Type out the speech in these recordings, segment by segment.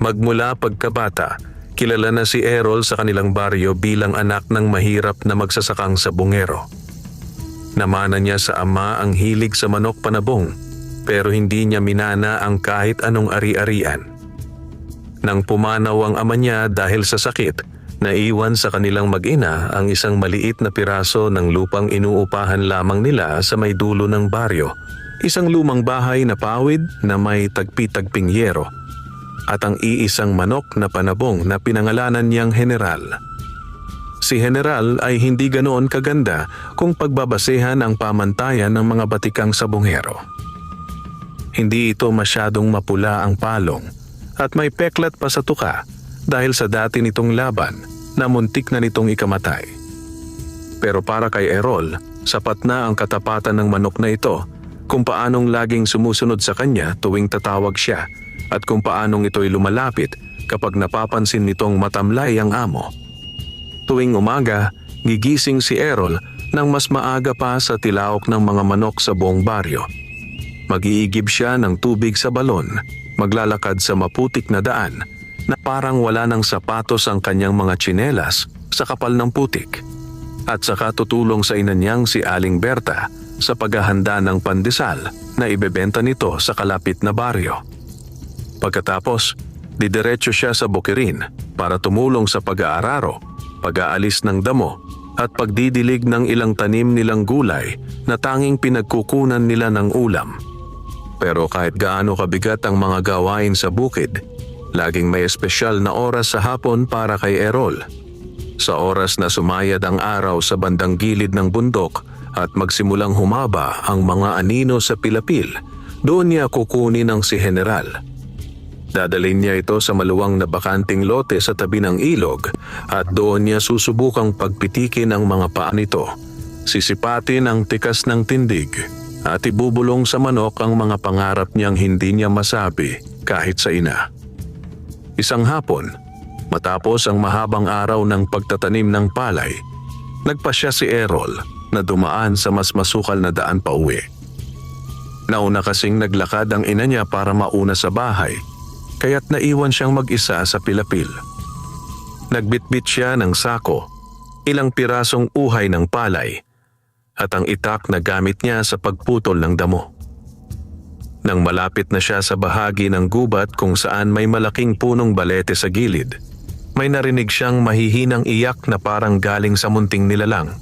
Magmula pagkabata, kilala na si Errol sa kanilang baryo bilang anak ng mahirap na magsasakang sabungero. Namana niya sa ama ang hilig sa manok panabong, pero hindi niya minana ang kahit anong ari-arian. Nang pumanaw ang ama niya dahil sa sakit, naiwan sa kanilang mag-ina ang isang maliit na piraso ng lupang inuupahan lamang nila sa may dulo ng baryo. Isang lumang bahay na pawid na may tagpi-tagping yero at ang iisang manok na panabong na pinangalanan niyang General. Si General ay hindi ganoon kaganda kung pagbabasehan ang pamantayan ng mga batikang sabongero. Hindi ito masyadong mapula ang palong at may peklat pa sa tuka dahil sa dati nitong laban na muntik na nitong ikamatay. Pero para kay Errol, sapat na ang katapatan ng manok na ito kung paanong laging sumusunod sa kanya tuwing tatawag siya at kung paanong ito'y lumalapit kapag napapansin nitong matamlay ang amo. Tuwing umaga, gigising si Errol nang mas maaga pa sa tilaok ng mga manok sa buong baryo. Mag-iigib siya ng tubig sa balon, maglalakad sa maputik na daan na parang wala ng sapatos ang kanyang mga tsinelas sa kapal ng putik. At saka tutulong sa ina niyang si Aling Berta sa paghahanda ng pandesal na ibebenta nito sa kalapit na baryo. Pagkatapos, didiretso siya sa bukirin para tumulong sa pag-aararo, pag-aalis ng damo at pagdidilig ng ilang tanim nilang gulay na tanging pinagkukunan nila ng ulam. Pero kahit gaano kabigat ang mga gawain sa bukid, laging may espesyal na oras sa hapon para kay Errol. Sa oras na sumayad ang araw sa bandang gilid ng bundok at magsimulang humaba ang mga anino sa pilapil, doon niya kukunin ang si General. Dadalhin niya ito sa maluwang na bakanting lote sa tabi ng ilog at doon niya susubukang pagpitikin ang mga paa nito. Sisipatin ang tikas ng tindig at ibubulong sa manok ang mga pangarap niyang hindi niya masabi kahit sa ina. Isang hapon, matapos ang mahabang araw ng pagtatanim ng palay, nagpasya si Errol na dumaan sa mas masukal na daan pa uwi. Nauna kasing naglakad ang ina niya para mauna sa bahay, kaya't naiwan siyang mag-isa sa pilapil. Nagbitbit siya ng sako, ilang pirasong uhay ng palay, at ang itak na gamit niya sa pagputol ng damo. Nang malapit na siya sa bahagi ng gubat kung saan may malaking punong balete sa gilid, may narinig siyang mahihinang iyak na parang galing sa munting nilalang.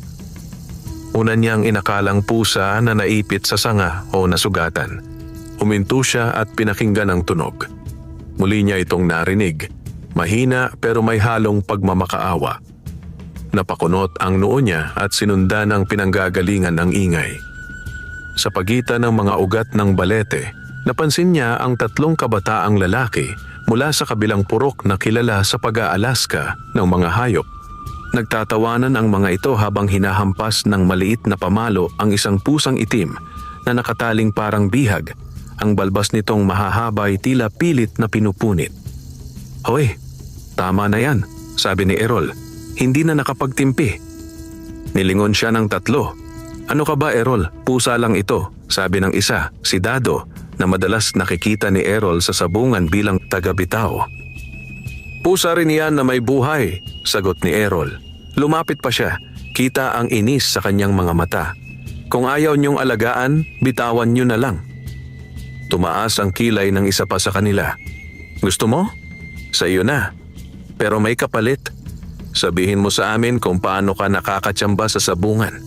Una niyang inakalang pusa na naipit sa sanga o nasugatan. Huminto siya at pinakinggan ang tunog. Muli niya itong narinig, mahina pero may halong pagmamakaawa. Napakunot ang noo niya at sinundan ang pinanggagalingan ng ingay. Sa pagitan ng mga ugat ng balete, napansin niya ang 3 kabataang lalaki mula sa kabilang purok na kilala sa pag-aalaska ng mga hayop. Nagtatawanan ang mga ito habang hinahampas ng maliit na pamalo ang isang pusang itim na nakataling parang bihag. Ang balbas nitong mahahaba ay tila pilit na pinupunit. "Hoy, tama na yan," sabi ni Errol. "Hindi na nakapagtimpi." Nilingon siya ng 3. "Ano ka ba, Errol? Pusa lang ito," sabi ng isa, si Dado, na madalas nakikita ni Errol sa sabungan bilang taga-bitaw. "Pusa rin yan na may buhay," sagot ni Errol. Lumapit pa siya, kita ang inis sa kanyang mga mata. "Kung ayaw niyong alagaan, bitawan niyo na lang." Tumaas ang kilay ng isa pa sa kanila. "Gusto mo? Sa iyo na. Pero may kapalit. Sabihin mo sa amin kung paano ka nakakatsamba sa sabungan.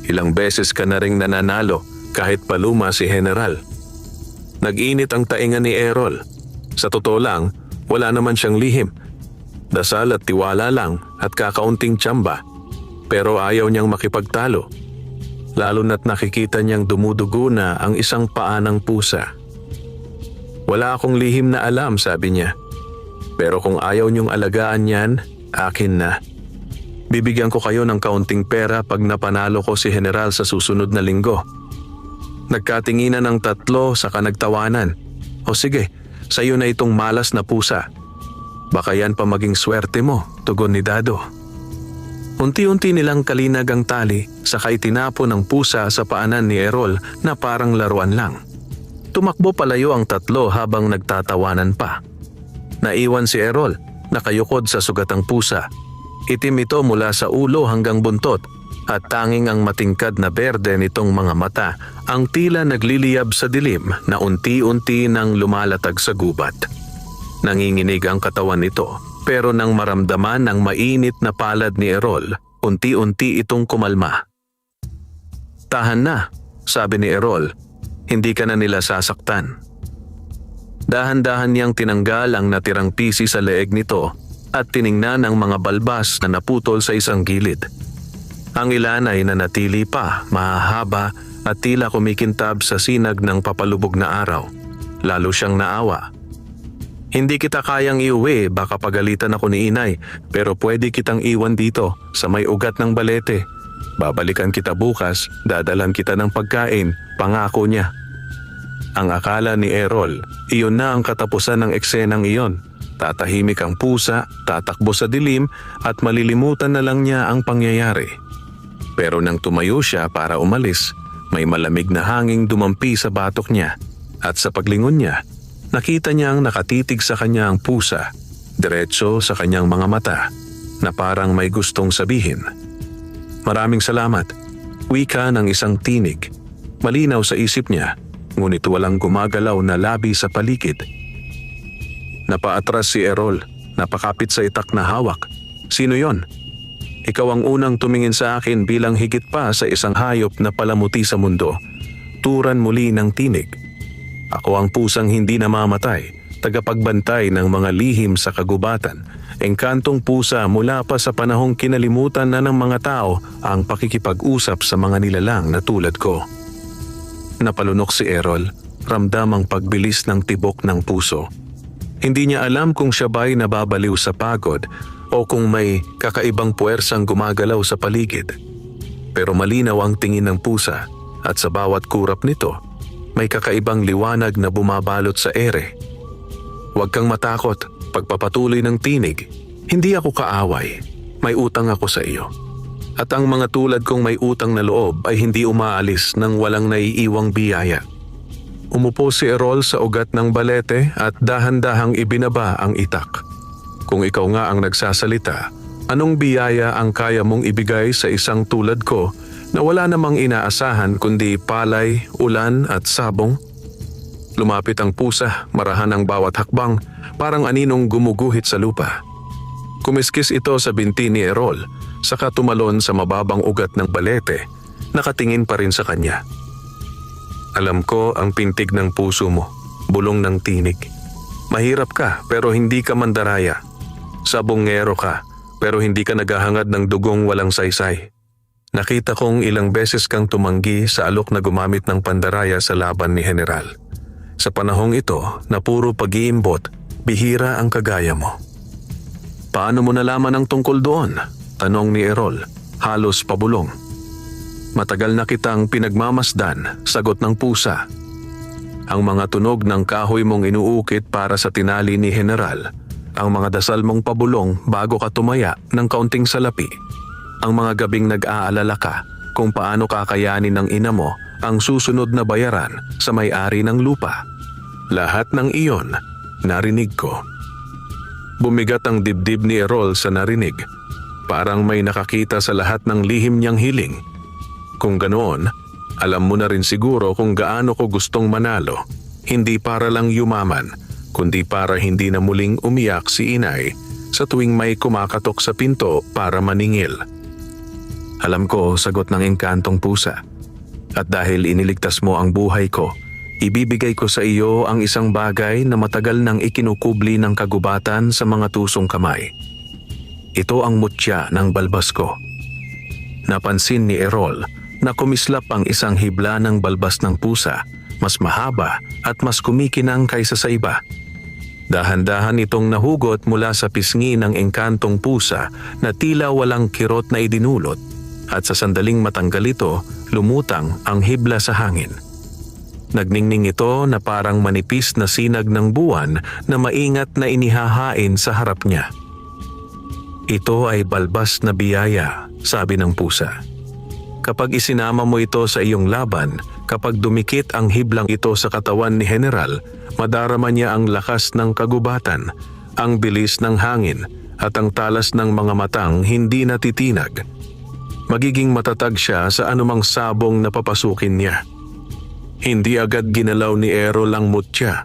Ilang beses ka na ring nananalo kahit paluma si General." Nag-init ang tainga ni Errol. Sa totoo lang, wala naman siyang lihim. Dasal at tiwala lang at kakaunting tsamba. Pero ayaw niyang makipagtalo. Lalo na't nakikita niyang dumudugo na ang isang paa ng pusa. "Wala akong lihim na alam," sabi niya. "Pero kung ayaw niyong alagaan yan, akin na. Bibigyan ko kayo ng kaunting pera pag napanalo ko si General sa susunod na linggo." Nagkatinginan ng 3 saka nagtawanan. "O sige, sa'yo na itong malas na pusa. Baka yan pa maging swerte mo," tugon ni Dado. Unti-unti nilang kalinag ang tali saka itinapon ng pusa sa paanan ni Errol na parang laruan lang. Tumakbo palayo ang 3 habang nagtatawanan pa. Naiwan si Errol, nakayukod sa sugatang pusa. Itim ito mula sa ulo hanggang buntot at tanging ang matingkad na berde nitong mga mata ang tila nagliliyab sa dilim na unti-unti nang lumalatag sa gubat. Nanginginig ang katawan nito pero nang maramdaman ang mainit na palad ni Errol, unti-unti itong kumalma. "Tahan na," sabi ni Errol, "hindi ka na nila sasaktan." Dahan-dahan niyang tinanggal ang natirang pisi sa leeg nito at tiningnan ang mga balbas na naputol sa isang gilid. Ang ilan ay nanatili pa, mahahaba at tila kumikintab sa sinag ng papalubog na araw. Lalo siyang naawa. "Hindi kita kayang iuwi, baka pagalitan ako ni inay, pero pwede kitang iwan dito sa may ugat ng balete. Babalikan kita bukas, dadalan kita ng pagkain," pangako niya. Ang akala ni Errol, iyon na ang katapusan ng eksenang iyon. Tatahimik ang pusa, tatakbo sa dilim at malilimutan na lang niya ang pangyayari. Pero nang tumayo siya para umalis, may malamig na hanging dumampi sa batok niya at sa paglingon niya, nakita niyang nakatitig sa kanya ang pusa, diretso sa kanyang mga mata na parang may gustong sabihin. "Maraming salamat," wika ng isang tinig. Malinaw sa isip niya, ngunit walang gumagalaw na labi sa paligid. Napaatras si Errol, napakapit sa itak na hawak. "Sino yon? Ikaw ang unang tumingin sa akin bilang higit pa sa isang hayop na palamuti sa mundo." Turan muli ng tinig. "Ako ang pusang hindi namamatay, tagapagbantay ng mga lihim sa kagubatan. Engkantong pusa mula pa sa panahong kinalimutan na ng mga tao ang pakikipag-usap sa mga nilalang na tulad ko." Napalunok si Errol, ramdam ang pagbilis ng tibok ng puso. Hindi niya alam kung siya ba'y nababaliw sa pagod o kung may kakaibang puwersang gumagalaw sa paligid. Pero malinaw ang tingin ng pusa at sa bawat kurap nito, may kakaibang liwanag na bumabalot sa ere. "Huwag kang matakot," pagpapatuloy ng tinig. "Hindi ako kaaway. May utang ako sa iyo. At ang mga tulad kong may utang na loob ay hindi umaalis nang walang naiiwang biyaya." Umupo si Errol sa ugat ng balete at dahan-dahang ibinaba ang itak. "Kung ikaw nga ang nagsasalita, anong biyaya ang kaya mong ibigay sa isang tulad ko na wala namang inaasahan kundi palay, ulan at sabong?" Lumapit ang pusa, marahan ang bawat hakbang, parang aninong gumuguhit sa lupa. Kumiskis ito sa binti ni Errol, saka tumalon sa mababang ugat ng balete, nakatingin pa rin sa kanya. "Alam ko ang pintig ng puso mo," bulong ng tinig. "Mahirap ka pero hindi ka mandaraya. Sabongero ka pero hindi ka naghahangad ng dugong walang saysay. Nakita kong ilang beses kang tumanggi sa alok na gumamit ng pandaraya sa laban ni General. Sa panahong ito na puro pag-iimbot, bihira ang kagaya mo." "Paano mo nalaman ang tungkol doon?" tanong ni Errol, halos pabulong. "Matagal na kitang pinagmamasdan," sagot ng pusa. "Ang mga tunog ng kahoy mong inuukit para sa tinali ni General, ang mga dasal mong pabulong bago ka tumaya ng kaunting salapi, ang mga gabing nag-aalala ka kung paano kakayanin ng ina mo ang susunod na bayaran sa may-ari ng lupa. Lahat ng iyon, narinig ko." Bumigat ang dibdib ni Errol sa narinig. Parang may nakakita sa lahat ng lihim niyang hiling. Kung ganoon, alam mo na rin siguro kung gaano ko gustong manalo, hindi para lang yumaman, kundi para hindi na muling umiyak si inay sa tuwing may kumakatok sa pinto para maningil. "Alam ko," sagot ng engkantong pusa. "At dahil iniligtas mo ang buhay ko, ibibigay ko sa iyo ang isang bagay na matagal nang ikinukubli ng kagubatan sa mga tusong kamay. Ito ang mutya ng balbas ko." Napansin ni Errol na kumislap ang isang hibla ng balbas ng pusa, mas mahaba at mas kumikinang kaysa sa iba. Dahan-dahan itong nahugot mula sa pisngi ng engkantong pusa na tila walang kirot na idinulot, at sa sandaling matanggal ito, lumutang ang hibla sa hangin. Nagningning ito na parang manipis na sinag ng buwan na maingat na inihahain sa harap niya. "Ito ay balbas na biyaya," sabi ng pusa. "Kapag isinama mo ito sa iyong laban, kapag dumikit ang hiblang ito sa katawan ni General, madarama niya ang lakas ng kagubatan Ang bilis ng hangin at ang talas ng mga matang hindi natitinag. Magiging matatag siya sa anumang sabong na papasukin niya. Hindi agad ginalaw ni Errol ang mutya.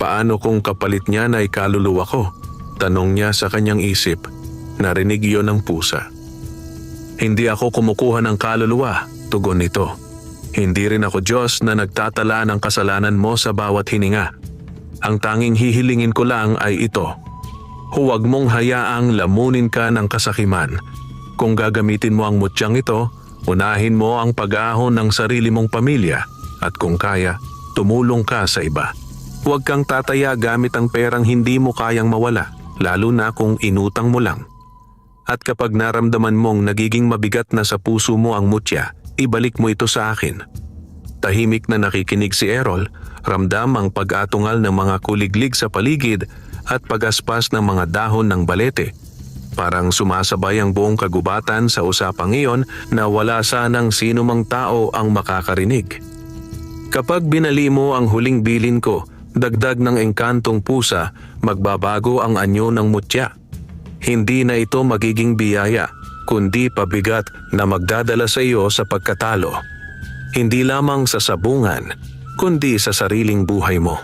Paano kung kapalit niya na ikaluluwa ko? Tanong niya sa kanyang isip. Narinig iyon ng pusa. Hindi ako kumukuha ng kaluluwa, tugon nito. Hindi rin ako Diyos na nagtatala ng kasalanan mo sa bawat hininga. Ang tanging hihilingin ko lang ay ito. Huwag mong hayaang lamunin ka ng kasakiman. Kung gagamitin mo ang mutyang ito, unahin mo ang pag-ahon ng sarili mong pamilya at kung kaya, tumulong ka sa iba. Huwag kang tataya gamit ang perang hindi mo kayang mawala, lalo na kung inutang mo lang. At kapag naramdaman mong nagiging mabigat na sa puso mo ang mutya, ibalik mo ito sa akin. Tahimik na nakikinig si Errol, ramdam ang pag-atungal ng mga kuliglig sa paligid at pagaspas ng mga dahon ng balete. Parang sumasabay ang buong kagubatan sa usapang iyon na wala sanang sino mang tao ang makakarinig. Kapag binali mo ang huling bilin ko, dagdag ng engkantong pusa, magbabago ang anyo ng mutya. Hindi na ito magiging biyaya, kundi pabigat na magdadala sa iyo sa pagkatalo. Hindi lamang sa sabungan, kundi sa sariling buhay mo.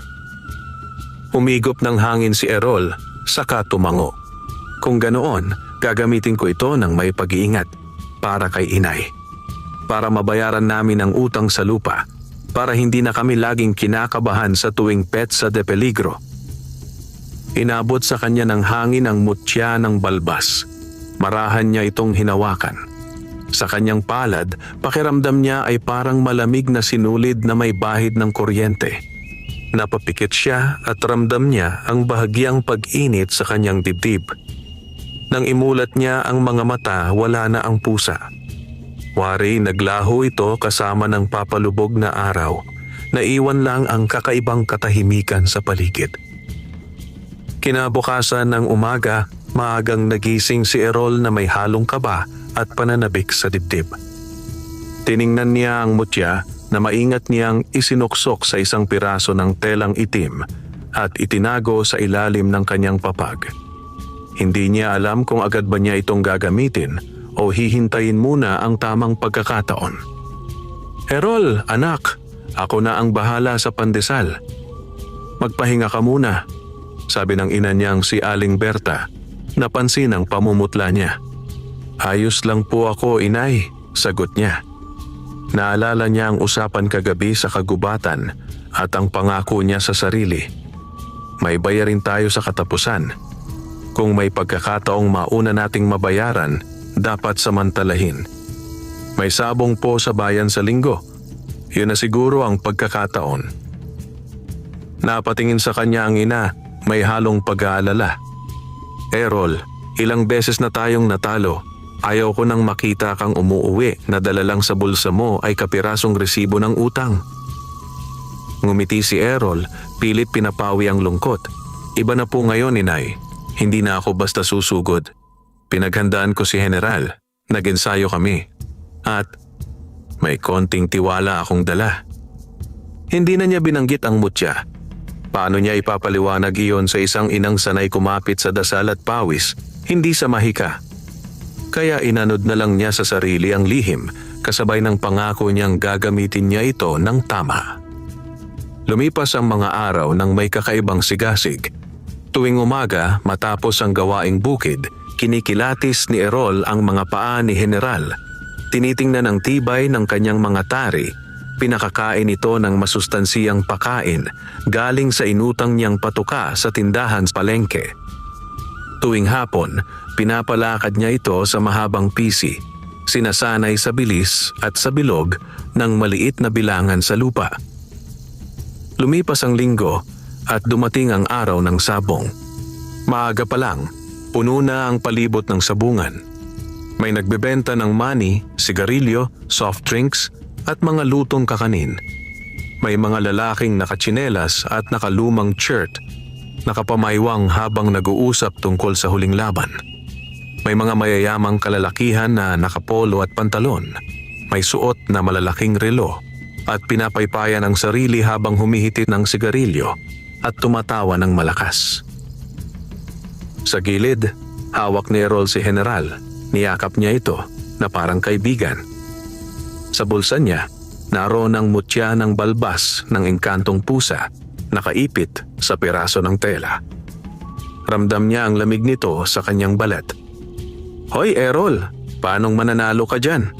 Umigop ng hangin si Errol, saka tumango. Kung ganoon, gagamitin ko ito ng may pag-iingat para kay inay. Para mabayaran namin ang utang sa lupa, para hindi na kami laging kinakabahan sa tuwing petsa de peligro. Inabot sa kanya ng hangin ang mutya ng balbas. Marahan niya itong hinawakan. Sa kanyang palad, pakiramdam niya ay parang malamig na sinulid na may bahid ng kuryente. Napapikit siya at ramdam niya ang bahagyang pag-init sa kanyang dibdib. Nang imulat niya ang mga mata, wala na ang pusa. Wari naglaho ito kasama ng papalubog na araw. Naiwan lang ang kakaibang katahimikan sa paligid. Kinabukasan ng umaga, maagang nagising si Errol na may halong kaba at pananabik sa dibdib. Tiningnan niya ang mutya na maingat niyang isinuksok sa isang piraso ng telang itim at itinago sa ilalim ng kanyang papag. Hindi niya alam kung agad ba niya itong gagamitin o hihintayin muna ang tamang pagkakataon. Errol, anak, ako na ang bahala sa pandesal. Magpahinga ka muna, sabi ng ina niyang si Aling Berta. Napansin ang pamumutla niya. Ayos lang po ako, inay, sagot niya. Naalala niya ang usapan kagabi sa kagubatan at ang pangako niya sa sarili. May bayarin tayo sa katapusan. Kung may pagkakataong mauna nating mabayaran, dapat samantalahin. May sabong po sa bayan sa linggo. Yun na siguro ang pagkakataon. Napatingin sa kanya ang ina, may halong pag-aalala. Errol, ilang beses na tayong natalo. Ayaw ko nang makita kang umuuwi na dala lang sa bulsa mo ay kapirasong resibo ng utang. Ngumiti si Errol, pilit pinapawi ang lungkot. Iba na po ngayon, inay. Hindi na ako basta susugod. Pinaghandaan ko si General. Nag-ensayo kami. At may konting tiwala akong dala. Hindi na niya binanggit ang mutya. Paano niya ipapaliwanag iyon sa isang inang sanay kumapit sa dasal at pawis, hindi sa mahika? Kaya inanod na lang niya sa sarili ang lihim, kasabay ng pangako niyang gagamitin niya ito ng tama. Lumipas ang mga araw ng may kakaibang sigasig. Tuwing umaga, matapos ang gawaing bukid, kinikilatis ni Errol ang mga paa ni General. Tinitingnan ang tibay ng kanyang mga tari. Pinakakain ito ng masustansiyang pakain galing sa inutang niyang patuka sa tindahan sa palengke. Tuwing hapon, pinapalakad niya ito sa mahabang pisi, sinasanay sa bilis at sa bilog ng maliit na bilangan sa lupa. Lumipas ang linggo at dumating ang araw ng sabong. Maaga pa lang, puno na ang palibot ng sabungan. May nagbebenta ng mani, sigarilyo, soft drinks, at mga lutong kakanin. May mga lalaking nakatsinelas at nakalumang shirt, nakapamaywang habang nag-uusap tungkol sa huling laban. May mga mayayamang kalalakihan na nakapolo at pantalon, may suot na malalaking relo, at pinapaypayan ang sarili habang humihitit ng sigarilyo at tumatawa ng malakas. Sa gilid, hawak ni Errol si General. Niyakap niya ito na parang kaibigan. Sa bulsa niya, naroon ang mutya ng balbas ng engkantong pusa, nakaipit sa piraso ng tela. Ramdam niya ang lamig nito sa kanyang balat. "Hoy Errol, paanong mananalo ka dyan?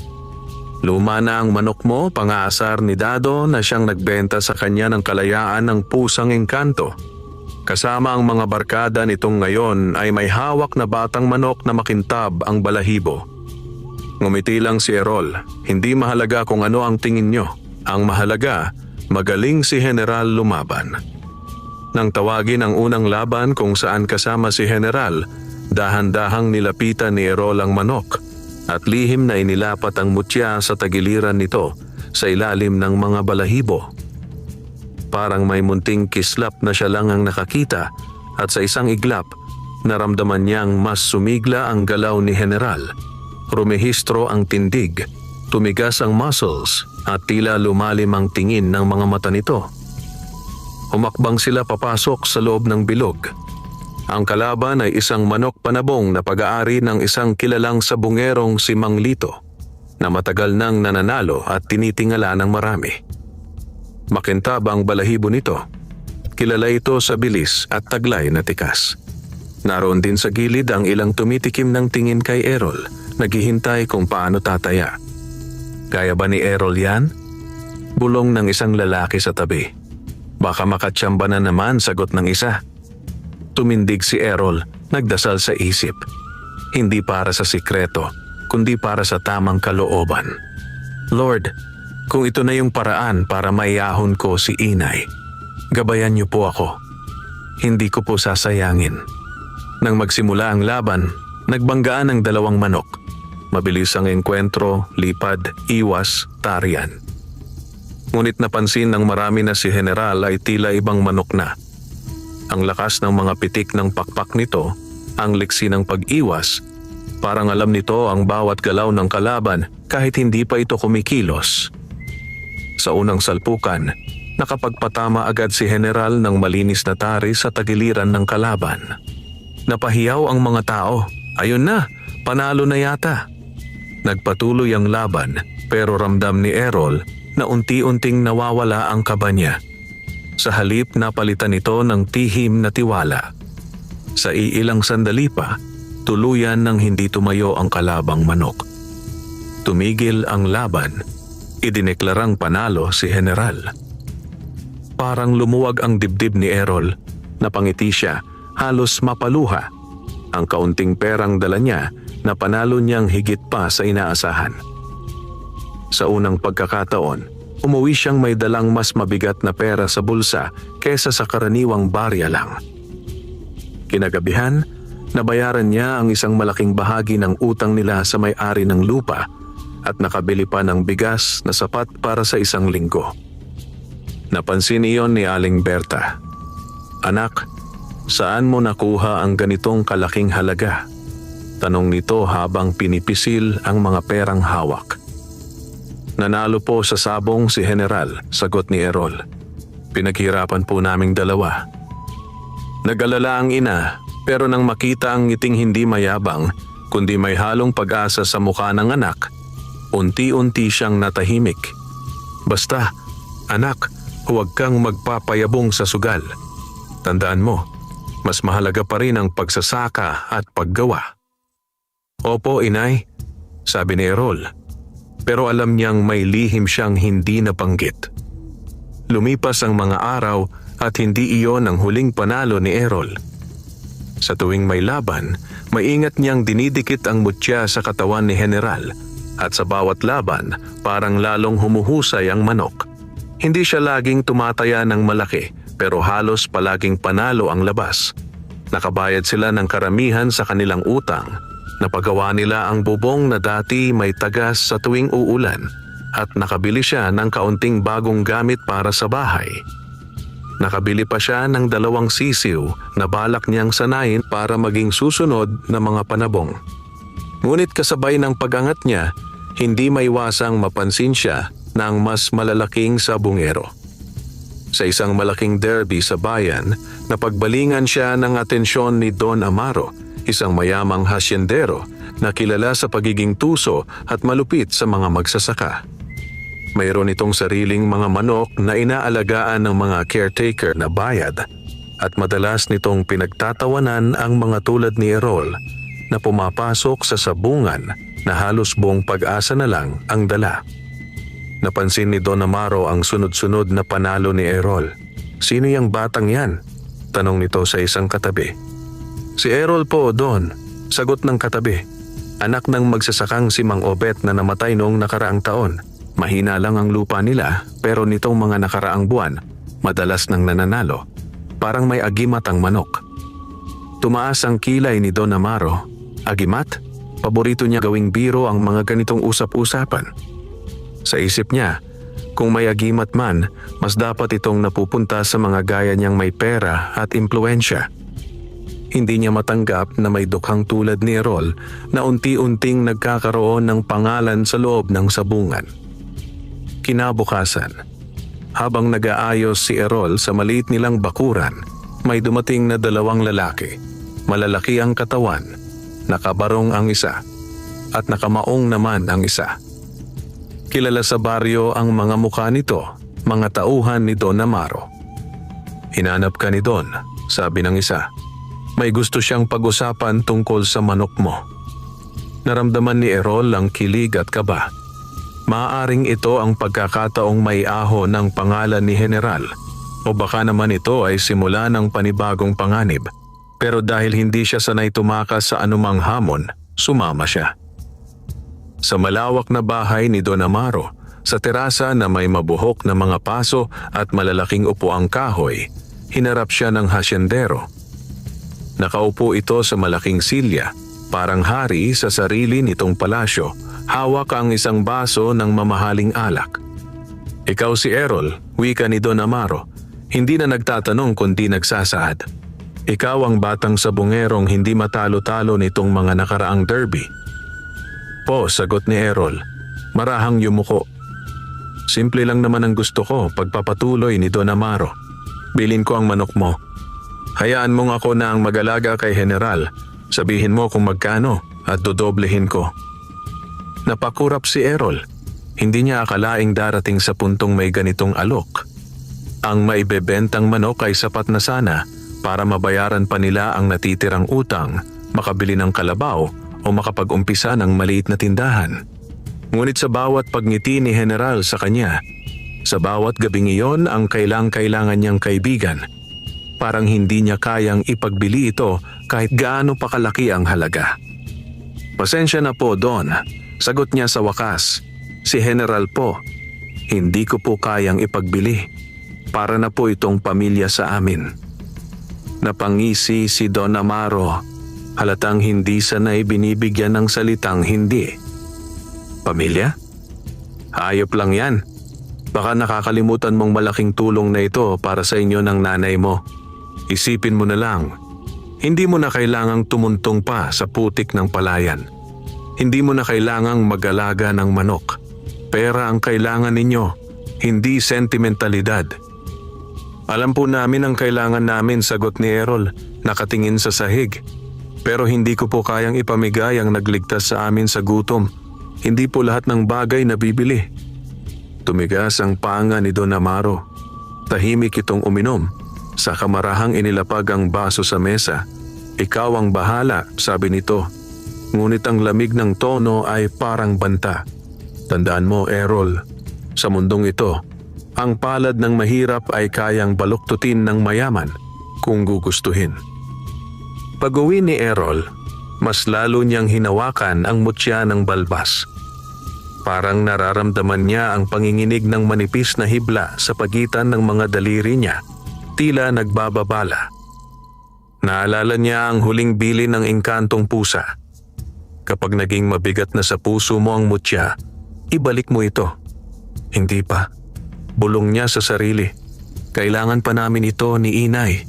Luma na ang manok mo, pang-aasar ni Dado na siyang nagbenta sa kanya ng kalayaan ng pusang engkanto. Kasama ang mga barkada nitong ngayon ay may hawak na batang manok na makintab ang balahibo." Ngumiti lang si Errol. Hindi mahalaga kung ano ang tingin nyo. Ang mahalaga, magaling si General lumaban. Nang tawagin ang unang laban kung saan kasama si General, dahan-dahang nilapitan ni Errol ang manok at lihim na inilapat ang mutya sa tagiliran nito sa ilalim ng mga balahibo. Parang may munting kislap na siya lang ang nakakita at sa isang iglap, naramdaman niyang mas sumigla ang galaw ni General. Rumehistro ang tindig, tumigas ang muscles at tila lumalim ang tingin ng mga mata nito. Humakbang sila papasok sa loob ng bilog. Ang kalaban ay isang manok panabong na pag-aari ng isang kilalang sabungerong si Mang Lito na matagal nang nananalo at tinitingala ng marami. Makintab ang balahibo nito. Kilala ito sa bilis at taglay na tikas. Naroon din sa gilid ang ilang tumitikim ng tingin kay Errol, naghihintay kung paano tataya. Kaya ba ni Errol yan? Bulong ng isang lalaki sa tabi. Baka makatsamba na naman, sagot ng isa. Tumindig si Errol, nagdasal sa isip. Hindi para sa sikreto, kundi para sa tamang kalooban. Lord, kung ito na yung paraan para maiyahon ko si Inay, gabayan niyo po ako. Hindi ko po sasayangin. Nang magsimula ang laban, nagbanggaan ang dalawang manok. Mabilis ang engkwentro, lipad, iwas, tarian. Ngunit napansin ng marami na si General ay tila ibang manok na. Ang lakas ng mga pitik ng pakpak nito, ang liksi ng pag-iwas, parang alam nito ang bawat galaw ng kalaban kahit hindi pa ito kumikilos. Sa unang salpukan, nakapagpatama agad si General ng malinis na tari sa tagiliran ng kalaban. Napahiyaw ang mga tao. Ayun na, panalo na yata. Nagpatuloy ang laban pero ramdam ni Errol na unti-unting nawawala ang kaba niya. Sa halip napalitan ito ng tihim na tiwala. Sa iilang sandali pa, tuluyan nang hindi tumayo ang kalabang manok. Tumigil ang laban. Idineklarang panalo si General. Parang lumuwag ang dibdib ni Errol. Napangiti siya, halos mapaluha. Ang kaunting perang dala niya na panalo niyang higit pa sa inaasahan. Sa unang pagkakataon, umuwi siyang may dalang mas mabigat na pera sa bulsa kesa sa karaniwang barya lang. Kinagabihan, nabayaran niya ang isang malaking bahagi ng utang nila sa may-ari ng lupa at nakabili pa ng bigas na sapat para sa isang linggo. Napansin iyon ni Aling Berta. "Anak, saan mo nakuha ang ganitong kalaking halaga?" Tanong nito habang pinipisil ang mga perang hawak. "Nanalo po sa sabong si General," sagot ni Errol. "Pinaghirapan po naming dalawa." Nag-alala ang ina pero nang makita ang ngiting hindi mayabang kundi may halong pag-asa sa mukha ng anak, unti-unti siyang natahimik. "Basta, anak, huwag kang magpapayabong sa sugal. Tandaan mo, mas mahalaga pa rin ang pagsasaka at paggawa." "Opo, inay," sabi ni Errol. Pero alam niyang may lihim siyang hindi nabanggit. Lumipas ang mga araw at hindi iyon ang huling panalo ni Errol. Sa tuwing may laban, maingat niyang dinidikit ang mutya sa katawan ni General at sa bawat laban parang lalong humuhusay ang manok. Hindi siya laging tumataya ng malaki pero halos palaging panalo ang labas. Nakabayad sila ng karamihan sa kanilang utang. Napagawa nila ang bubong na dati may tagas sa tuwing uulan at nakabili siya ng kaunting bagong gamit para sa bahay. Nakabili pa siya ng 2 sisiw na balak niyang sanayin para maging susunod na mga panabong. Ngunit kasabay ng pag-angat niya, hindi maiwasang mapansin siya ng mas malalaking sabungero. Sa isang malaking derby sa bayan, napagbalingan siya ng atensyon ni Don Amaro, isang mayamang hasyendero na kilala sa pagiging tuso at malupit sa mga magsasaka. Mayroon itong sariling mga manok na inaalagaan ng mga caretaker na bayad at madalas nitong pinagtatawanan ang mga tulad ni Errol na pumapasok sa sabungan na halos buong pag-asa na lang ang dala. Napansin ni Don Amaro ang sunod-sunod na panalo ni Errol. "Sino yang batang yan?" tanong nito sa isang katabi. "Si Errol po, Don," sagot ng katabi. "Anak ng magsasakang si Mang Obet na namatay noong nakaraang taon. Mahina lang ang lupa nila pero nitong mga nakaraang buwan, madalas nang nananalo. Parang may agimat ang manok." Tumaas ang kilay ni Don Amaro. Agimat? Paborito niya gawing biro ang mga ganitong usap-usapan. Sa isip niya, kung may agimat man, mas dapat itong napupunta sa mga gaya niyang may pera at impluensya. Hindi niya matanggap na may dukhang tulad ni Errol na unti-unting nagkakaroon ng pangalan sa loob ng sabungan. Kinabukasan, habang nag-aayos si Errol sa maliit nilang bakuran, may dumating na dalawang lalaki. Malalaki ang katawan, nakabarong ang isa, at nakamaong naman ang isa. Kilala sa baryo ang mga mukha nito, mga tauhan ni Don Amaro. "Hinanap ka ni Don," sabi ng isa. "May gusto siyang pag-usapan tungkol sa manok mo." Naramdaman ni Errol ang kilig at kaba. Maaaring ito ang pagkakataong may aho ng pangalan ni General o baka naman ito ay simula ng panibagong panganib. Pero dahil hindi siya sanay tumakas sa anumang hamon, sumama siya. Sa malawak na bahay ni Don Amaro, sa terasa na may mabuhok na mga paso at malalaking upuang kahoy, hinarap siya ng hasyendero. Nakaupo ito sa malaking silya, parang hari sa sarili nitong palasyo, hawak ang isang baso ng mamahaling alak. "Ikaw si Errol," wika ni Don Amaro, hindi na nagtatanong kundi nagsasaad. "Ikaw ang batang sabungerong hindi matalo-talo nitong mga nakaraang derby." "Po," sagot ni Errol, marahang yumuko. "Simple lang naman ang gusto ko," pagpapatuloy ni Don Amaro. "Bilin ko ang manok mo. Hayaan mong ako na ang mag-alaga kay General. Sabihin mo kung magkano at dodoblehin ko." Napakurap si Errol. Hindi niya akalaing darating sa puntong may ganitong alok. Ang maibebentang manok ay sapat na sana para mabayaran pa nila ang natitirang utang, makabili ng kalabaw o makapag-umpisa ng maliit na tindahan. Ngunit sa bawat pagngiti ni General sa kanya, sa bawat gabing iyon ang kailangan niyang kaibigan, parang hindi niya kayang ipagbili ito kahit gaano pa kalaki ang halaga. "Pasensya na po, Don," sagot niya sa wakas. "Si General po, hindi ko po kayang ipagbili. Para na po itong pamilya sa amin." Napangisi si Don Amaro. Halatang hindi sanay binibigyan ng salitang hindi. "Pamilya? Hayop lang yan. Baka nakakalimutan mong malaking tulong na ito para sa inyo ng nanay mo. Isipin mo na lang, hindi mo na kailangang tumuntong pa sa putik ng palayan. Hindi mo na kailangang mag-alaga ng manok. Pera ang kailangan ninyo, hindi sentimentalidad." "Alam po namin ang kailangan namin," sagot ni Errol, nakatingin sa sahig. "Pero hindi ko po kayang ipamigay ang nagligtas sa amin sa gutom. Hindi po lahat ng bagay na bibili." Tumigas ang panga ni Don Amaro. Tahimik itong uminom. Sa kamarahang inilapag ang baso sa mesa. "Ikaw ang bahala," sabi nito. Ngunit ang lamig ng tono ay parang banta. "Tandaan mo, Errol, sa mundong ito, ang palad ng mahirap ay kayang baluktutin ng mayaman kung gugustuhin." Pag-uwi ni Errol, mas lalo niyang hinawakan ang mutya ng balbas. Parang nararamdaman niya ang panginginig ng manipis na hibla sa pagitan ng mga daliri niya, tila nagbababala. Naalala niya ang huling bili ng engkantong pusa. Kapag naging mabigat na sa puso mo ang mutya, ibalik mo ito. "Hindi pa." Bulong niya sa sarili. "Kailangan pa namin ito ni Inay.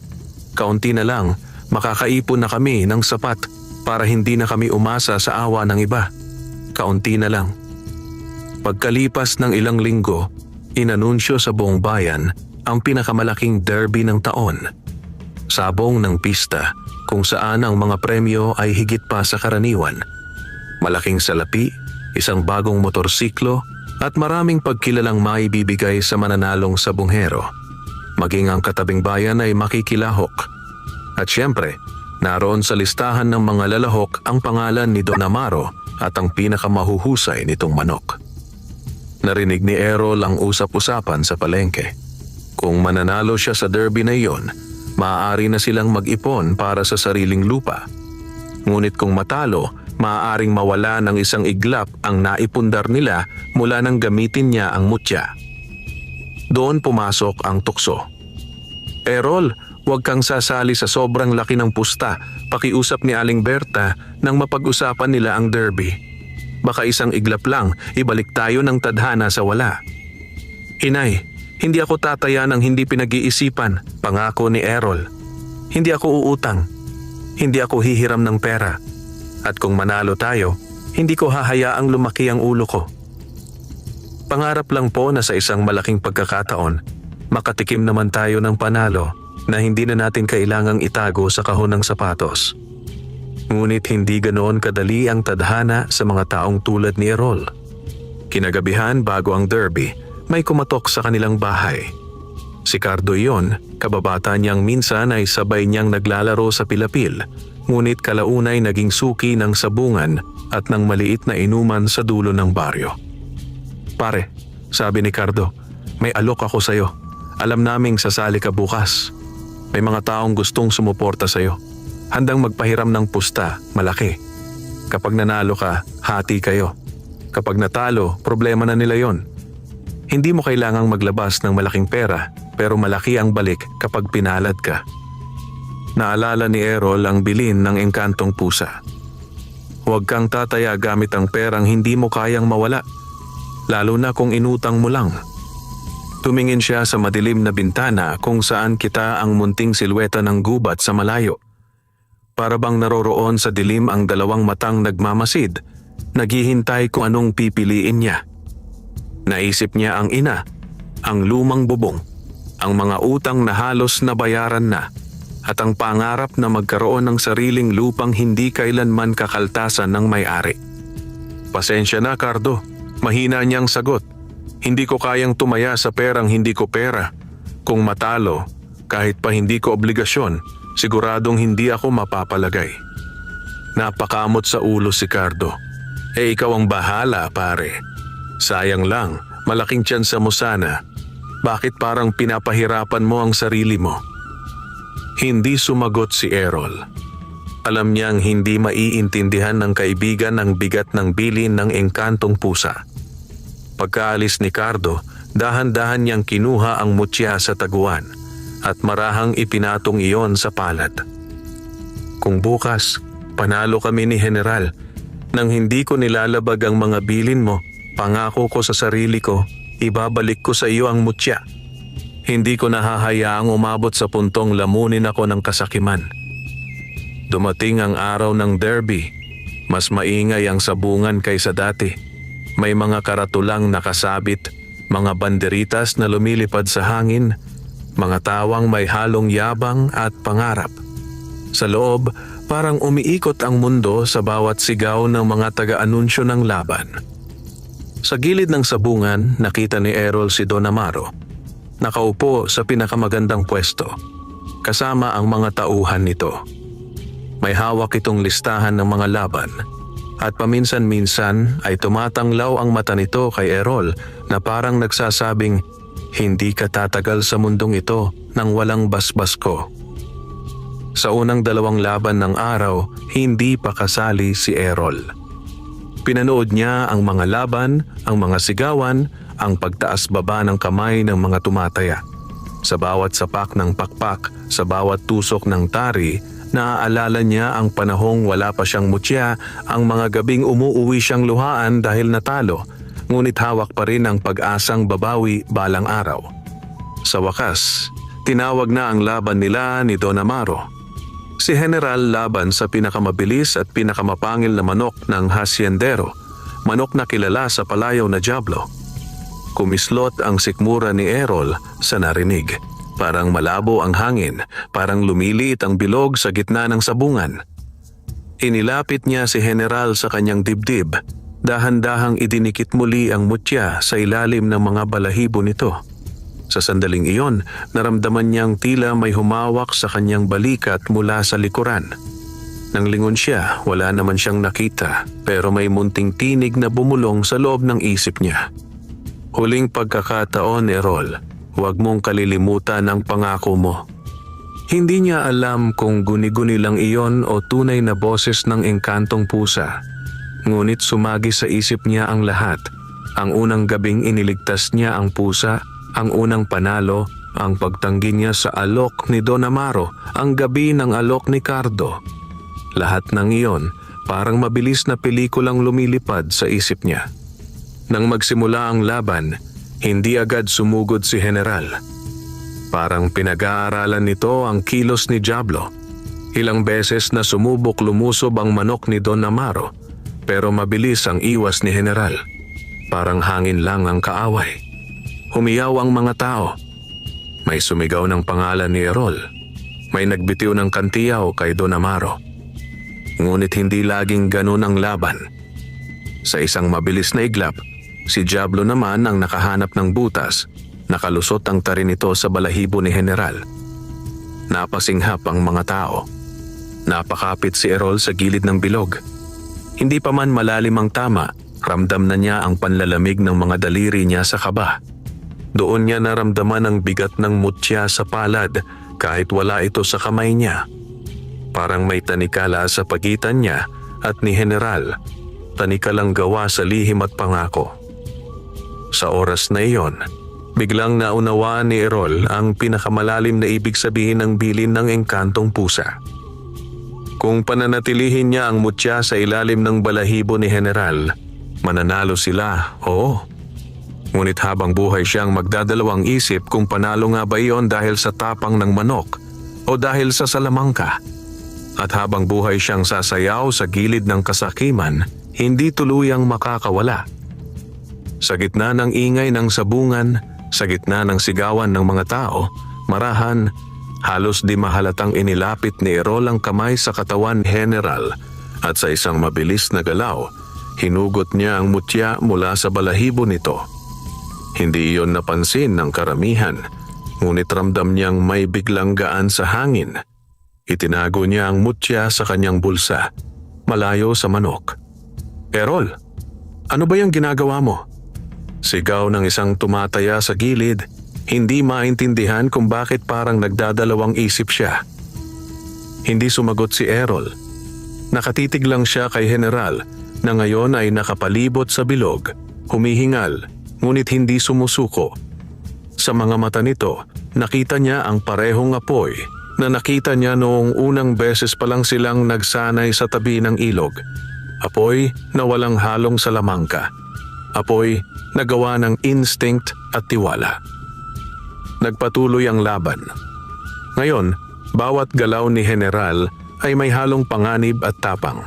Kaunti na lang, makakaipon na kami ng sapat para hindi na kami umasa sa awa ng iba. Kaunti na lang." Pagkalipas ng ilang linggo, inanunsyo sa buong bayan ang pinakamalaking derby ng taon. Sabong ng pista kung saan ang mga premyo ay higit pa sa karaniwan. Malaking salapi, isang bagong motorsiklo at maraming pagkilalang maibibigay sa mananalong sabonghero. Maging ang katabing bayan ay makikilahok. At syempre, naroon sa listahan ng mga lalahok ang pangalan ni Don Amaro at ang pinakamahuhusay nitong manok. Narinig ni Errol ang usap-usapan sa palengke. Kung mananalo siya sa derby na iyon, maaari na silang mag-ipon para sa sariling lupa. Ngunit kung matalo, maaaring mawala ng isang iglap ang naipundar nila mula nang gamitin niya ang mutya. Doon pumasok ang tukso. Errol, huwag kang sasali sa sobrang laki ng pusta, pakiusap ni Aling Berta nang mapag-usapan nila ang derby. Baka isang iglap lang, ibalik tayo ng tadhana sa wala. Inay, hindi ako tataya ng hindi pinag-iisipan, pangako ni Errol. Hindi ako uutang. Hindi ako hihiram ng pera. At kung manalo tayo, hindi ko hahayaang lumaki ang ulo ko. Pangarap lang po na sa isang malaking pagkakataon, makatikim naman tayo ng panalo na hindi na natin kailangang itago sa kahon ng sapatos. Ngunit hindi ganoon kadali ang tadhana sa mga taong tulad ni Errol. Kinagabihan bago ang derby, may kumatok sa kanilang bahay. Si Cardo iyon, kababata niyang minsan ay sabay niyang naglalaro sa pilapil, ngunit kalaunay naging suki ng sabungan at ng maliit na inuman sa dulo ng baryo. Pare, sabi ni Cardo, may alok ako sayo. Alam naming sasali ka bukas. May mga taong gustong sumuporta sayo. Handang magpahiram ng pusta, malaki. Kapag nanalo ka, hati kayo. Kapag natalo, problema na nila yon. Hindi mo kailangang maglabas ng malaking pera, pero malaki ang balik kapag pinalad ka. Naalala ni Errol ang bilin ng engkantong pusa. Huwag kang tataya gamit ang perang hindi mo kayang mawala, lalo na kung inutang mo lang. Tumingin siya sa madilim na bintana kung saan kita ang munting silweta ng gubat sa malayo. Para bang naroroon sa dilim ang dalawang matang nagmamasid, naghihintay kung anong pipiliin niya. Naisip niya ang ina, ang lumang bubong, ang mga utang na halos nabayaran na, at ang pangarap na magkaroon ng sariling lupang hindi kailanman kakaltasan ng may-ari. Pasensya na, Cardo. Mahina niyang sagot. Hindi ko kayang tumaya sa perang hindi ko pera. Kung matalo, kahit pa hindi ko obligasyon, siguradong hindi ako mapapalagay. Napakamot sa ulo si Cardo. Ikaw ang bahala, pare. Sayang lang, malaking tsansa mo sana. Bakit parang pinapahirapan mo ang sarili mo? Hindi sumagot si Errol. Alam niyang hindi maiintindihan ng kaibigan ang bigat ng bilin ng engkantong pusa. Pagkaalis ni Cardo, dahan-dahan niyang kinuha ang mutya sa taguan at marahang ipinatong iyon sa palad. Kung bukas, panalo kami ni General, nang hindi ko nilalabag ang mga bilin mo, pangako ko sa sarili ko, ibabalik ko sa iyo ang mutya. Hindi ko nahahayaang umabot sa puntong lamunin ako ng kasakiman. Dumating ang araw ng derby. Mas maingay ang sabungan kaysa dati. May mga karatulang nakasabit, mga banderitas na lumilipad sa hangin, mga tawang may halong yabang at pangarap. Sa loob, parang umiikot ang mundo sa bawat sigaw ng mga taga-anunsyo ng laban. Sa gilid ng sabungan, nakita ni Errol si Don Amaro. Nakaupo sa pinakamagandang pwesto, kasama ang mga tauhan nito. May hawak itong listahan ng mga laban at paminsan-minsan ay tumatanglaw ang mata nito kay Errol na parang nagsasabing, hindi ka tatagal sa mundong ito nang walang basbas ko. Sa unang dalawang laban ng araw, hindi pa kasali si Errol. Pinanood niya ang mga laban, ang mga sigawan, ang pagtaas-baba ng kamay ng mga tumataya. Sa bawat sapak ng pakpak, sa bawat tusok ng tari, naaalala niya ang panahong wala pa siyang mutya, ang mga gabing umuuwi siyang luhaan dahil natalo, ngunit hawak pa rin ang pag-asang babawi balang araw. Sa wakas, tinawag na ang laban nila ni Don Amaro. Si General laban sa pinakamabilis at pinakamapangil na manok ng hasyendero, manok na kilala sa palayaw na Diablo. Kumislot ang sikmura ni Errol sa narinig. Parang malabo ang hangin, parang lumiliit ang bilog sa gitna ng sabungan. Inilapit niya si General sa kanyang dibdib. Dahan-dahang idinikit muli ang mutya sa ilalim ng mga balahibo nito. Sa sandaling iyon, naramdaman niyang tila may humawak sa kanyang balikat mula sa likuran. Nang lingon siya, wala naman siyang nakita, pero may munting tinig na bumulong sa loob ng isip niya. Huling pagkakataon, Errol, huwag mong kalilimutan ang pangako mo. Hindi niya alam kung guni-guni lang iyon o tunay na boses ng engkantong pusa. Ngunit sumagi sa isip niya ang lahat. Ang unang gabing iniligtas niya ang pusa, ang unang panalo, ang pagtanggi niya sa alok ni Don Amaro, ang gabi ng alok ni Cardo. Lahat ng iyon parang mabilis na pelikulang lumilipad sa isip niya. Nang magsimula ang laban, hindi agad sumugod si General. Parang pinag-aaralan nito ang kilos ni Diablo. Ilang beses na sumubok lumusob ang manok ni Don Amaro, pero mabilis ang iwas ni General. Parang hangin lang ang kaaway. Humiyaw ang mga tao. May sumigaw ng pangalan ni Errol. May nagbitiw ng kantiyaw kay Don Amaro. Ngunit hindi laging ganun ang laban. Sa isang mabilis na iglap, si Diablo naman ang nakahanap ng butas. Nakalusot ang tari nito sa balahibo ni General. Napasinghap ang mga tao. Napakapit si Errol sa gilid ng bilog. Hindi pa man malalim ang tama, ramdam na niya ang panlalamig ng mga daliri niya sa kaba. Doon niya naramdaman ang bigat ng mutya sa palad kahit wala ito sa kamay niya. Parang may tanikala sa pagitan niya at ni General. Tanikalang gawa sa lihim at pangako. Sa oras na iyon, biglang naunawaan ni Errol ang pinakamalalim na ibig sabihin ng bilin ng engkantong pusa. Kung pananatilihin niya ang mutya sa ilalim ng balahibo ni General, mananalo sila, oo. Ngunit habang buhay siyang magdadalawang isip kung panalo nga ba iyon dahil sa tapang ng manok o dahil sa salamangka. At habang buhay siyang sasayaw sa gilid ng kasakiman, hindi tuluyang makakawala. Sa gitna ng ingay ng sabungan, sa gitna ng sigawan ng mga tao, marahan, halos di mahalatang inilapit ni Errol ang kamay sa katawan ni General at sa isang mabilis na galaw, hinugot niya ang mutya mula sa balahibo nito. Hindi iyon napansin ng karamihan, ngunit ramdam niyang may biglang gaan sa hangin. Itinago niya ang mutya sa kanyang bulsa, malayo sa manok. Errol, ano ba yung ginagawa mo? Sigaw ng isang tumataya sa gilid, hindi maintindihan kung bakit parang nagdadalawang isip siya. Hindi sumagot si Errol. Nakatitig lang siya kay General na ngayon ay nakapalibot sa bilog, humihingal, ngunit hindi sumusuko. Sa mga mata nito, nakita niya ang parehong apoy na nakita niya noong unang beses pa lang silang nagsanay sa tabi ng ilog. Apoy na walang halong salamangka. Apoy na gawa ng instinct at tiwala. Nagpatuloy ang laban. Ngayon, bawat galaw ni General ay may halong panganib at tapang.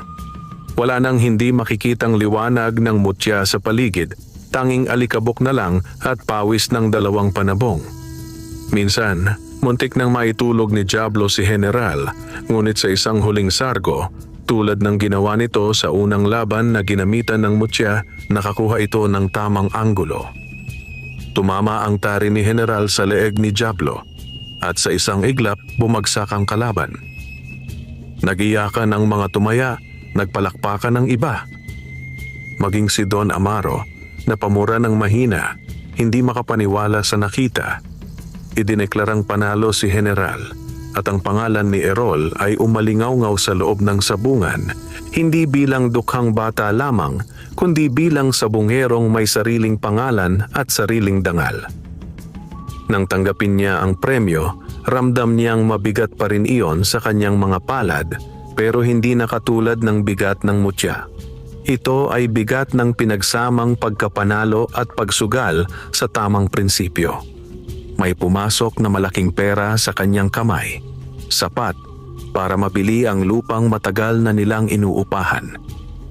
Wala nang hindi makikitang liwanag ng mutya sa paligid, tanging alikabok na lang at pawis ng dalawang panabong. Minsan, muntik nang maitulog ni Diablo si General, ngunit sa isang huling sargo, tulad ng ginawa nito sa unang laban na ginamitan ng mutya, nakakuha ito ng tamang anggulo. Tumama ang tari ni General sa leeg ni Diablo at sa isang iglap bumagsak ang kalaban. Nagiyakan ang mga tumaya, nagpalakpakan ng iba. Maging si Don Amaro na pamura ng mahina, hindi makapaniwala sa nakita. Idineklarang panalo si General at ang pangalan ni Errol ay umalingaw-ngaw sa loob ng sabungan, hindi bilang dukhang bata lamang, kundi bilang sabungerong may sariling pangalan at sariling dangal. Nang tanggapin niya ang premyo, ramdam niyang mabigat pa rin iyon sa kanyang mga palad, pero hindi na katulad ng bigat ng mutya. Ito ay bigat ng pinagsamang pagkapanalo at pagsugal sa tamang prinsipyo. May pumasok na malaking pera sa kanyang kamay, sapat para mabili ang lupang matagal na nilang inuupahan.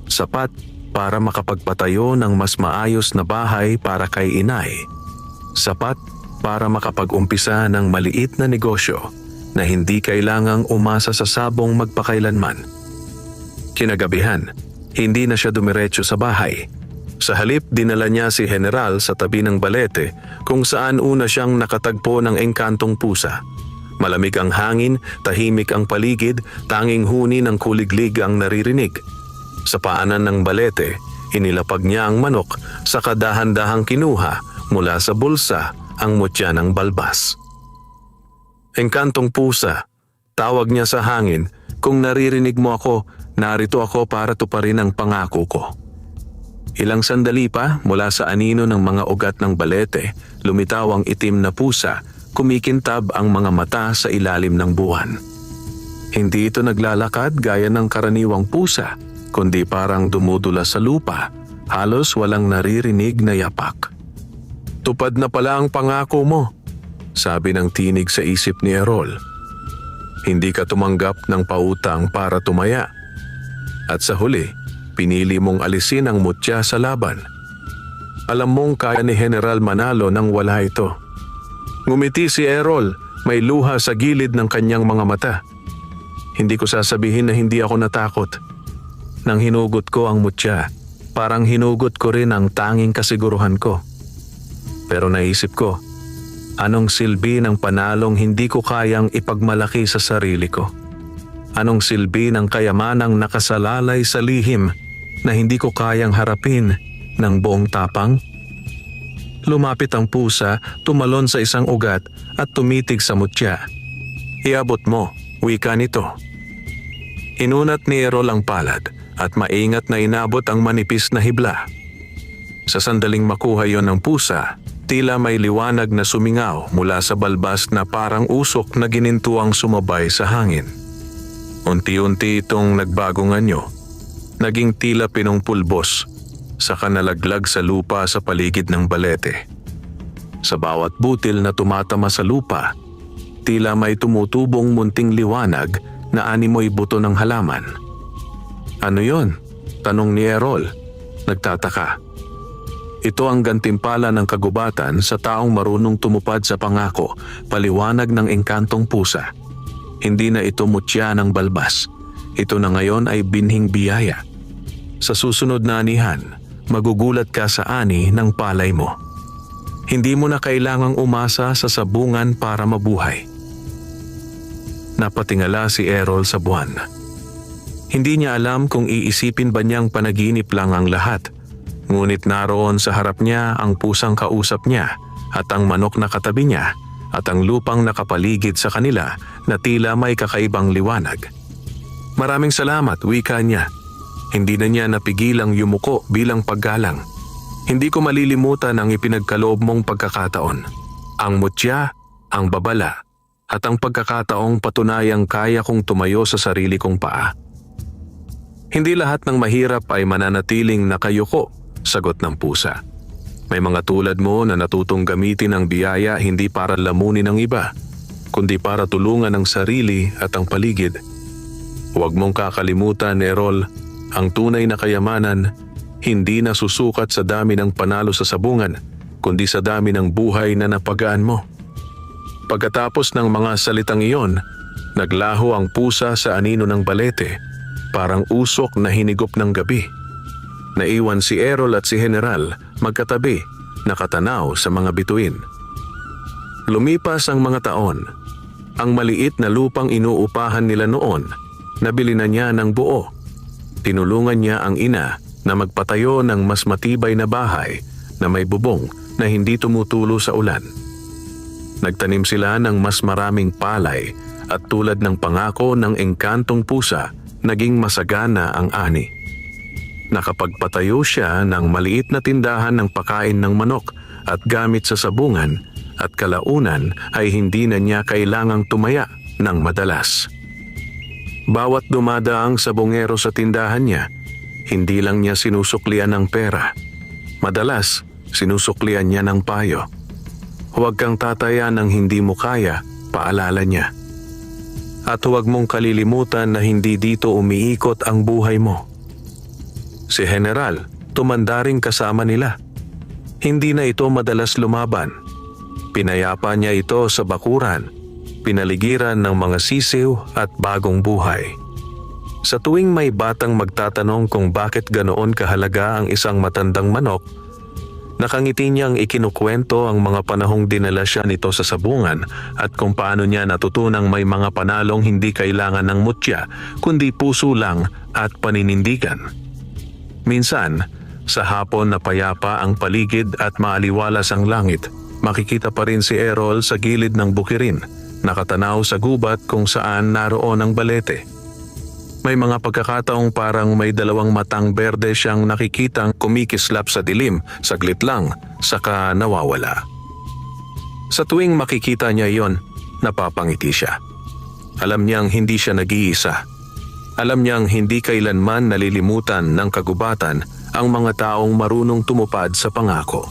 Sapat para makapagpatayo ng mas maayos na bahay para kay inay. Sapat para makapag-umpisa ng maliit na negosyo na hindi kailangang umasa sa sabong magpakailanman. Kinagabihan, hindi na siya dumiretso sa bahay. Sa halip, dinala niya si General sa tabi ng balete kung saan una siyang nakatagpo ng engkantong pusa. Malamig ang hangin, tahimik ang paligid, tanging huni ng kuliglig ang naririnig. Sa paanan ng balete, inilapag niya ang manok, saka dahan-dahang kinuha mula sa bulsa ang mutya ng balbas. Engkantong pusa, tawag niya sa hangin, kung naririnig mo ako, narito ako para tuparin ang pangako ko. Ilang sandali pa mula sa anino ng mga ugat ng balete, lumitaw ang itim na pusa, kumikintab ang mga mata sa ilalim ng buwan. Hindi ito naglalakad gaya ng karaniwang pusa, kundi parang dumudula sa lupa, halos walang naririnig na yapak. Tupad na pala ang pangako mo, sabi ng tinig sa isip ni Errol. Hindi ka tumanggap ng pautang para tumaya. At sa huli, pinili mong alisin ang mutya sa laban. Alam mong kaya ni General manalo nang wala ito. Ngumiti si Errol, may luha sa gilid ng kanyang mga mata. Hindi ko sasabihin na hindi ako natakot. Nang hinugot ko ang mutya, parang hinugot ko rin ang tanging kasiguruhan ko. Pero naisip ko, anong silbi ng panalong hindi ko kayang ipagmalaki sa sarili ko? Anong silbi ng kayamanang nakasalalay sa lihim na hindi ko kayang harapin ng buong tapang? Lumapit ang pusa, tumalon sa isang ugat at tumitig sa mutya. Iabot mo, wika nito. Inunat ni Errol ang palad at maingat na inabot ang manipis na hibla. Sa sandaling makuha yon ng pusa, tila may liwanag na sumingaw mula sa balbas na parang usok na ginintuang sumabay sa hangin. Unti-unti itong nagbagong anyo, naging tila pinungpulbos, saka nalaglag sa lupa sa paligid ng balete. Sa bawat butil na tumatama sa lupa, tila may tumutubong munting liwanag na animoy buto ng halaman. Ano yon? Tanong ni Errol. Nagtataka. Ito ang gantimpala ng kagubatan sa taong marunong tumupad sa pangako, paliwanag ng engkantong pusa. Hindi na ito mutya ng balbas. Ito na ngayon ay binhing biyaya. Sa susunod na anihan, magugulat ka sa ani ng palay mo. Hindi mo na kailangang umasa sa sabungan para mabuhay. Napatingala si Errol sa buwan. Hindi niya alam kung iisipin ba niyang panaginip lang ang lahat. Ngunit naroon sa harap niya ang pusang kausap niya at ang manok na katabi niya at ang lupang nakapaligid sa kanila na tila may kakaibang liwanag. Maraming salamat, wika niya. Hindi na niya napigilang yumuko bilang paggalang. Hindi ko malilimutan ang ipinagkaloob mong pagkakataon. Ang mutya, ang babala, at ang pagkakataong patunayang kaya kong tumayo sa sarili kong paa. Hindi lahat ng mahirap ay mananatiling nakayuko, sagot ng pusa. May mga tulad mo na natutong gamitin ang biyaya hindi para lamunin ang iba, kundi para tulungan ang sarili at ang paligid. Huwag mong kakalimutan, Errol, ang tunay na kayamanan hindi na susukat sa dami ng panalo sa sabungan, kundi sa dami ng buhay na napagaan mo. Pagkatapos ng mga salitang iyon, naglaho ang pusa sa anino ng balete, parang usok na hinigop ng gabi. Naiwan si Errol at si General magkatabi, nakatanaw sa mga bituin. Lumipas ang mga taon. Ang maliit na lupang inuupahan nila noon, nabili na niya ng buo. Tinulungan niya ang ina na magpatayo ng mas matibay na bahay na may bubong na hindi tumutulo sa ulan. Nagtanim sila ng mas maraming palay at tulad ng pangako ng engkantong pusa, naging masagana ang ani. Nakapagpatayo siya ng maliit na tindahan ng pakain ng manok at gamit sa sabungan at kalaunan ay hindi na niya kailangang tumaya ng madalas. Bawat dumadaang sabongero sa tindahan niya, hindi lang niya sinusuklian ng pera. Madalas, sinusuklian niya ng payo. Huwag kang tataya ng hindi mo kaya, paalala niya. At huwag mong kalilimutan na hindi dito umiikot ang buhay mo. Si General, tumanda ring kasama nila. Hindi na ito madalas lumaban. Pinayapa niya ito sa bakuran, pinaligiran ng mga sisiw at bagong buhay. Sa tuwing may batang magtatanong kung bakit ganoon kahalaga ang isang matandang manok, nakangiti niyang ikinukwento ang mga panahong dinala siya nito sa sabungan at kung paano niya natutunang may mga panalong hindi kailangan ng mutya kundi puso lang at paninindigan. Minsan, sa hapon na payapa ang paligid at maaliwalas ang langit, makikita pa rin si Errol sa gilid ng bukirin, nakatanaw sa gubat kung saan naroon ang balete. May mga pagkakataong parang may dalawang matang berde siyang nakikitang kumikislap sa dilim, saglit lang, saka nawawala. Sa tuwing makikita niya iyon, napapangiti siya. Alam niyang hindi siya nag-iisa. Alam niyang hindi kailanman nalilimutan ng kagubatan ang mga taong marunong tumupad sa pangako.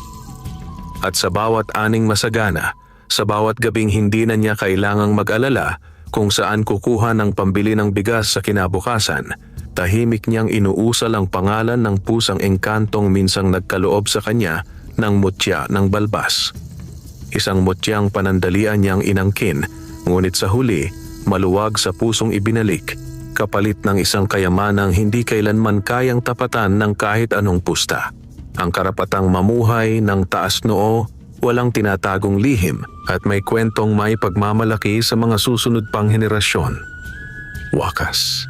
At sa bawat aning masagana, sa bawat gabing hindi na niya kailangang mag-alala kung saan kukuha ng pambili ng bigas sa kinabukasan, tahimik niyang inuusal ang pangalan ng pusang engkantong minsang nagkaloob sa kanya ng mutya ng balbas. Isang mutyang panandalian niyang inangkin, ngunit sa huli, maluwag sa pusong ibinalik, kapalit ng isang kayamanang hindi kailanman kayang tapatan ng kahit anong pusta. Ang karapatang mamuhay ng taas noo, walang tinatagong lihim at may kwentong may pagmamalaki sa mga susunod pang henerasyon. Wakas.